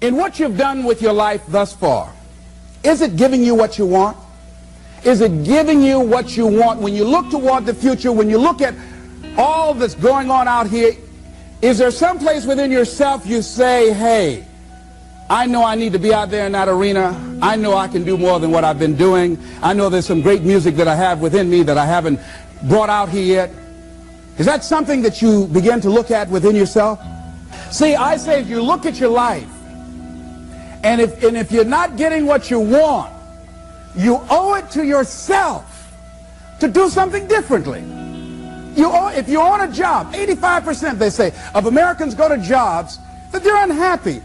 In what you've done with your life thus far, is it giving you what you want? Is it giving you what you want? When you look toward the future, when you look at all that's going on out here, is there some place within yourself you say, hey, I know I need to be out there in that arena. I know I can do more than what I've been doing. I know there's some great music that I have within me that I haven't brought out here yet. Is that something that you begin to look at within yourself? See, I say if you look at your life, and if you're not getting what you want, you owe it to yourself to do something differently. If you're on a job, 85% they say of Americans go to jobs that they're unhappy.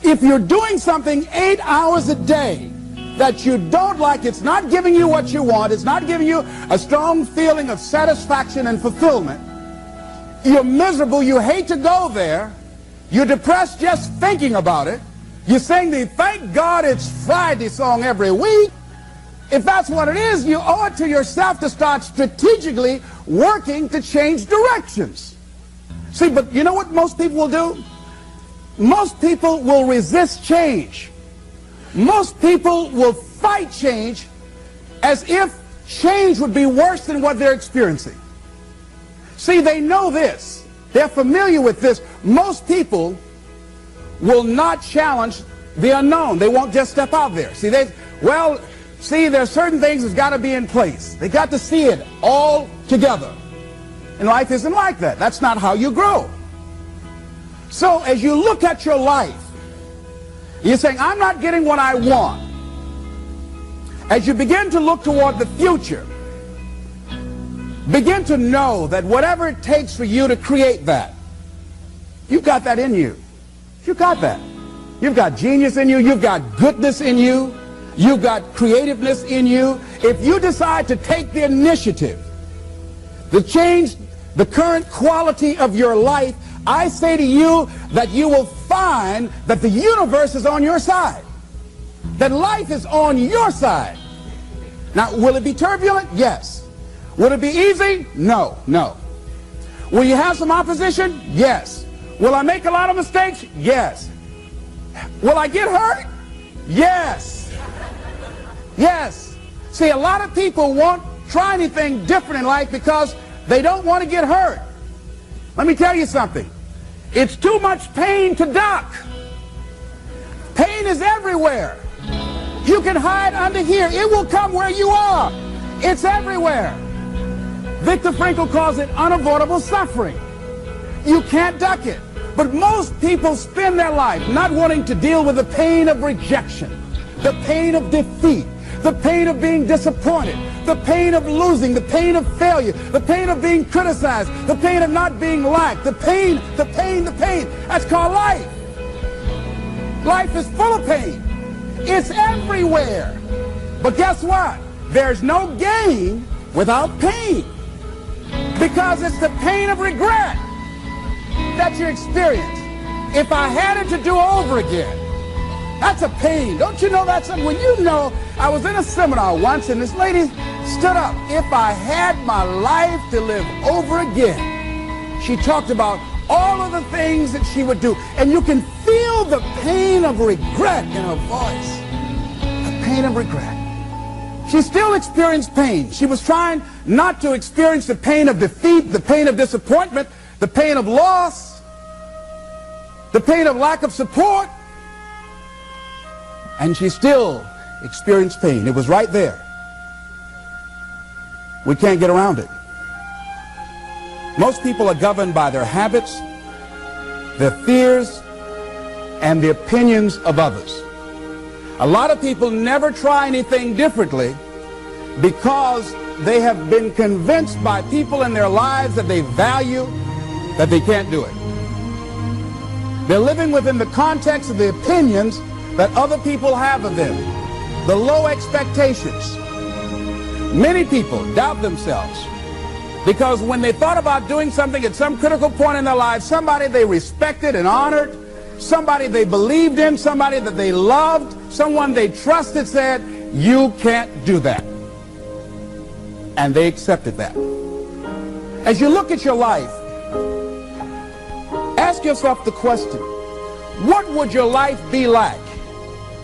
If you're doing something 8 hours a day that you don't like, it's not giving you what you want, it's not giving you a strong feeling of satisfaction and fulfillment, you're miserable, you hate to go there, you're depressed just thinking about it, you sing the "Thank God It's Friday" song every week. If that's what it is, you owe it to yourself to start strategically working to change directions. See, but you know what most people will do? Most people will resist change. Most people will fight change as if change would be worse than what they're experiencing. See, they know this. They're familiar with this. Most people will not challenge the unknown. They won't just step out there. See, there's certain things that's got to be in place. They got to see it all together. And life isn't like that. That's not how you grow. So as you look at your life, you're saying, I'm not getting what I want. As you begin to look toward the future, begin to know that whatever it takes for you to create that, you've got that in you. You've got that. You've got genius in you. You've got goodness in you. You've got creativeness in you. If you decide to take the initiative to change the current quality of your life, I say to you that you will find that the universe is on your side, that life is on your side. Now, will it be turbulent? Yes. Will it be easy? No, no. Will you have some opposition? Yes. Will I make a lot of mistakes? Yes. Will I get hurt? Yes. Yes. See, a lot of people won't try anything different in life because they don't want to get hurt. Let me tell you something. It's too much pain to duck. Pain is everywhere. You can hide under here. It will come where you are. It's everywhere. Viktor Frankl calls it unavoidable suffering. You can't duck it. But most people spend their life not wanting to deal with the pain of rejection, the pain of defeat, the pain of being disappointed, the pain of losing, the pain of failure, the pain of being criticized, the pain of not being liked, the pain. That's called life. Life is full of pain. It's everywhere. But guess what? There's no gain without pain. Because it's the pain of regret that you experience. If I had it to do over again, that's a pain. Don't you know that's something? When you know, I was in a seminar once and this lady stood up. If I had my life to live over again, she talked about all of the things that she would do. And you can feel the pain of regret in her voice. The pain of regret. She still experienced pain. She was trying not to experience the pain of defeat, the pain of disappointment, the pain of loss, the pain of lack of support. And she still experienced pain. It was right there. We can't get around it. Most people are governed by their habits, their fears, and the opinions of others. A lot of people never try anything differently because they have been convinced by people in their lives that they value that they can't do it. They're living within the context of the opinions that other people have of them, the low expectations. Many people doubt themselves because when they thought about doing something at some critical point in their lives, somebody they respected and honored, somebody they believed in, somebody that they loved, someone they trusted said, you can't do that. And they accepted that. As you look at your life, ask yourself the question, What would your life be like?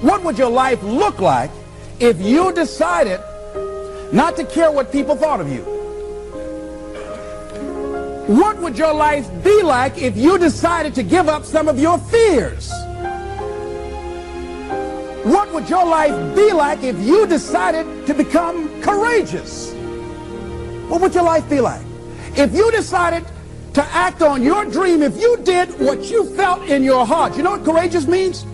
What would your life look like if you decided not to care what people thought of you? What would your life be like if you decided to give up some of your fears? What would your life be like if you decided to become courageous? What would your life be like? If you decided to act on your dream, if you did what you felt in your heart. You know what courageous means?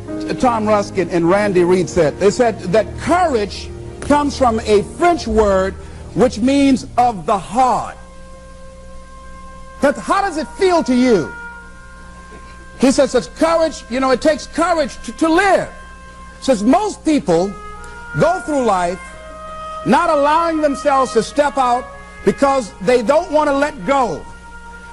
Tom Rusk and Randy Reed said, they said that courage comes from a French word which means of the heart. But how does it feel to you? He says it's courage, you know, it takes courage to live. Says most people go through life not allowing themselves to step out because they don't want to let go.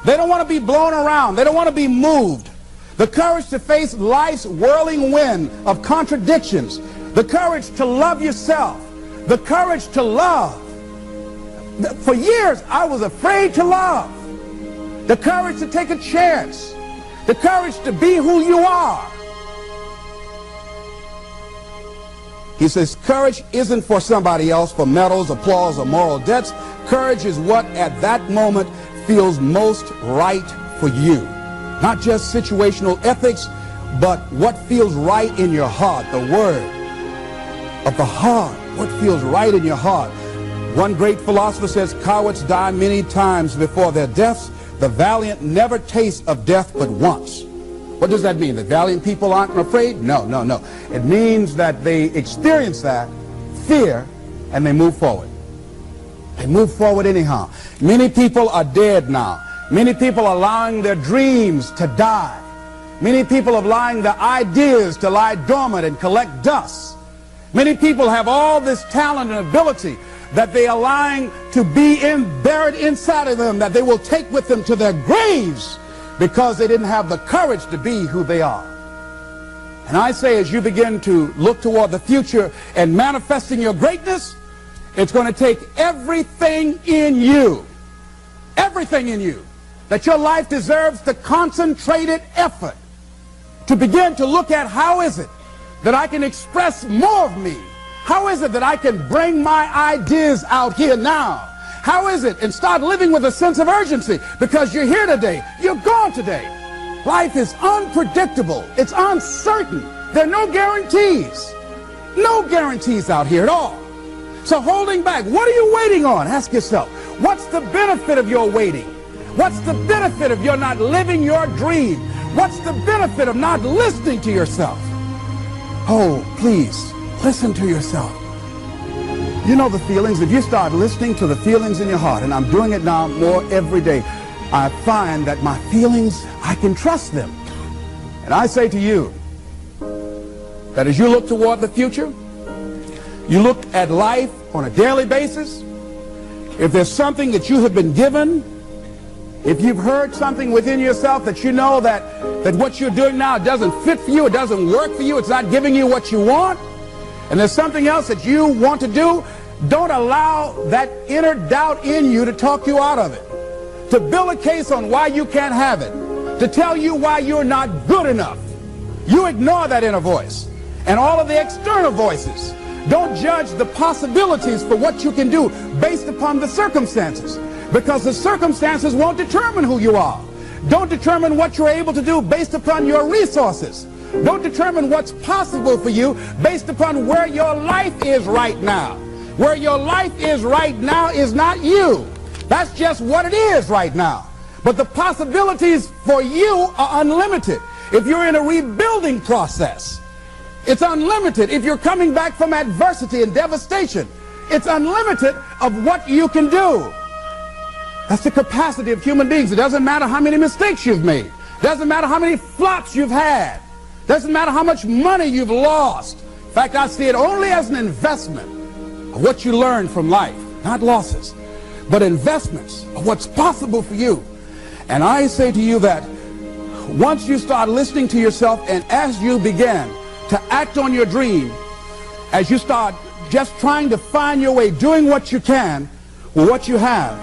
They don't want to be blown around. They don't want to be moved. The courage to face life's whirling wind of contradictions. The courage to love yourself. The courage to love. For years, I was afraid to love. The courage to take a chance. The courage to be who you are. He says courage isn't for somebody else, for medals, applause, or moral debts. Courage is what at that moment feels most right for you. Not just situational ethics, but what feels right in your heart. The word of the heart. What feels right in your heart. One great philosopher says, cowards die many times before their deaths. The valiant never taste of death but once. What does that mean? The valiant people aren't afraid? No, no, no. It means that they experience that fear and they move forward. They move forward anyhow. Many people are dead now. Many people are allowing their dreams to die. Many people are allowing their ideas to lie dormant and collect dust. Many people have all this talent and ability that they are allowing to be buried inside of them, that they will take with them to their graves because they didn't have the courage to be who they are. And I say, as you begin to look toward the future and manifesting your greatness, it's going to take everything in you, that your life deserves the concentrated effort to begin to look at how is it that I can express more of me? How is it that I can bring my ideas out here now? How is it? And start living with a sense of urgency, because you're here today, you're gone today. Life is unpredictable. It's uncertain. There are no guarantees. No guarantees out here at all. So holding back, what are you waiting on? Ask yourself, what's the benefit of your waiting? What's the benefit of your not living your dream? What's the benefit of not listening to yourself? Oh, please, listen to yourself. You know the feelings. If you start listening to the feelings in your heart, and I'm doing it now more every day, I find that my feelings, I can trust them. And I say to you that as you look toward the future, you look at life on a daily basis, if there's something that you have been given, if you've heard something within yourself that you know that what you're doing now doesn't fit for you, it doesn't work for you, it's not giving you what you want, and there's something else that you want to do, don't allow that inner doubt in you to talk you out of it, to build a case on why you can't have it, to tell you why you're not good enough. You ignore that inner voice and all of the external voices. Don't judge the possibilities for what you can do based upon the circumstances, because the circumstances won't determine who you are. Don't determine what you're able to do based upon your resources. Don't determine what's possible for you based upon where your life is right now. Where your life is right now is not you. That's just what it is right now. But the possibilities for you are unlimited. If you're in a rebuilding process, it's unlimited. If you're coming back from adversity and devastation, it's unlimited of what you can do. That's the capacity of human beings. It doesn't matter how many mistakes you've made. It doesn't matter how many flops you've had. It doesn't matter how much money you've lost. In fact, I see it only as an investment of what you learn from life. Not losses, but investments of what's possible for you. And I say to you that once you start listening to yourself, and as you begin to act on your dream, as you start just trying to find your way, doing what you can with what you have,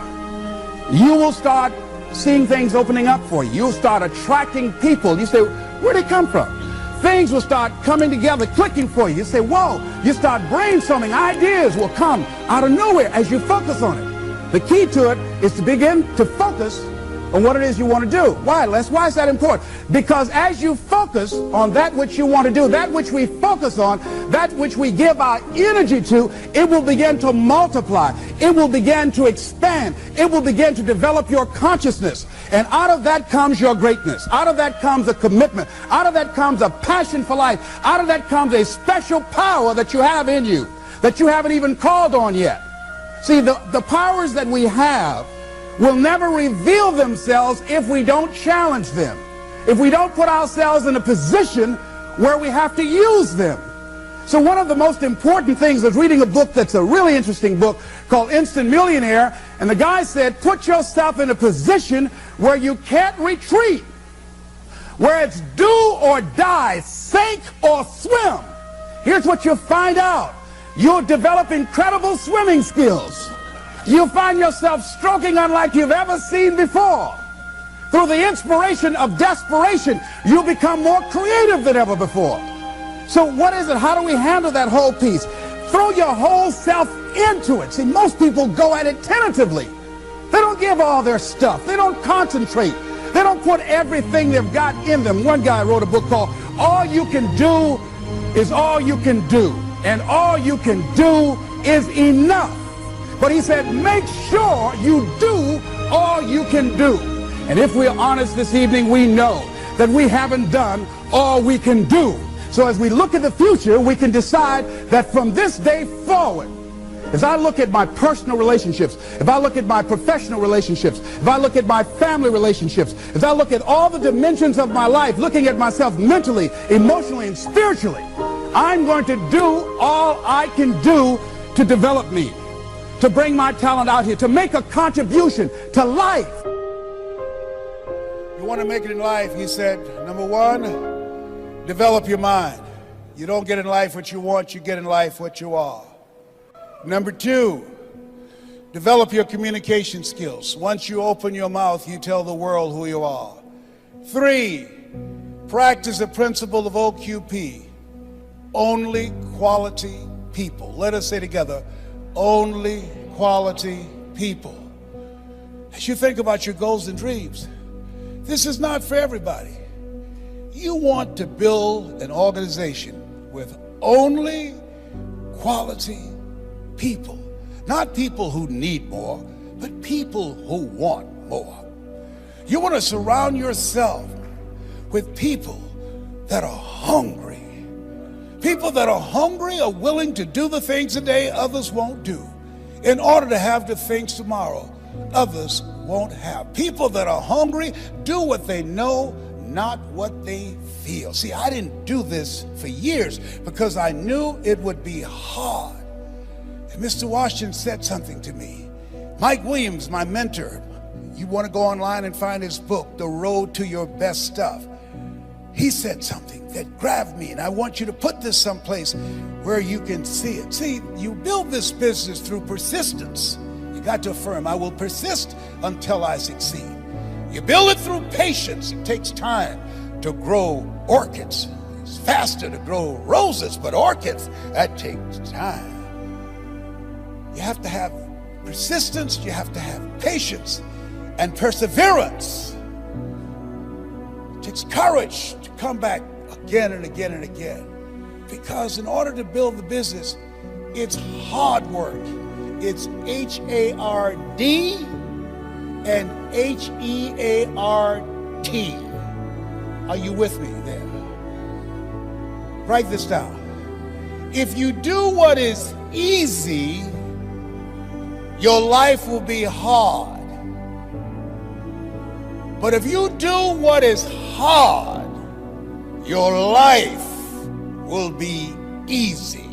you will start seeing things opening up for you. You'll start attracting people. You say, where'd they come from? things will start coming together, clicking for you. You say, whoa, you start brainstorming. Ideas will come out of nowhere as you focus on it. The key to it is to begin to focus on what it is you want to do. Why, Les? Why is that important? Because as you focus on that which you want to do, that which we focus on, that which we give our energy to, it will begin to multiply. It will begin to expand. It will begin to develop your consciousness. And out of that comes your greatness. Out of that comes a commitment. Out of that comes a passion for life. Out of that comes a special power that you have in you that you haven't even called on yet. See, the powers that we have will never reveal themselves if we don't challenge them, if we don't put ourselves in a position where we have to use them. So one of the most important things is reading a book that's a really interesting book called Instant Millionaire, and the guy said, put yourself in a position where you can't retreat, where it's do or die, sink or swim. Here's what you'll find out. You'll develop incredible swimming skills. You'll find yourself stroking unlike you've ever seen before. Through the inspiration of desperation, you'll become more creative than ever before. So what is it? How do we handle that whole piece? Throw your whole self into it. See, most people go at it tentatively. They don't give all their stuff. They don't concentrate. They don't put everything they've got in them. One guy wrote a book called All You Can Do Is All You Can Do. And all you can do is enough. But he said, make sure you do all you can do. And if we're honest this evening, we know that we haven't done all we can do. So as we look at the future, we can decide that from this day forward, as I look at my personal relationships, if I look at my professional relationships, if I look at my family relationships, if I look at all the dimensions of my life, looking at myself mentally, emotionally, and spiritually, I'm going to do all I can do to develop me, to bring my talent out here, to make a contribution to life. You want to make it in life, he said, number one, develop your mind. You don't get in life what you want, you get in life what you are. Number two, develop your communication skills. Once you open your mouth, you tell the world who you are. Three, practice the principle of OQP, only quality people. Let us say together, only quality people. As you think about your goals and dreams, this is not for everybody. You want to build an organization with only quality people. Not people who need more, but people who want more. You want to surround yourself with people that are hungry. People that are hungry are willing to do the things today others won't do in order to have the things tomorrow others won't have. People that are hungry do what they know, not what they feel. See, I didn't do this for years because I knew it would be hard. And Mr. Washington said something to me. Mike Williams, my mentor, you want to go online and find his book, The Road to Your Best Stuff. He said something that grabbed me, and I want you to put this someplace where you can see it. See, you build this business through persistence. You got to affirm, I will persist until I succeed. You build it through patience. It takes time to grow orchids. It's faster to grow roses, but orchids, that takes time. You have to have persistence, you have to have patience and perseverance. It takes courage to come back again and again and again. Because in order to build the business, it's hard work. It's H-A-R-D and H-E-A-R-T. Are you with me there? Write this down. If you do what is easy, your life will be hard. But if you do what is hard, your life will be easy.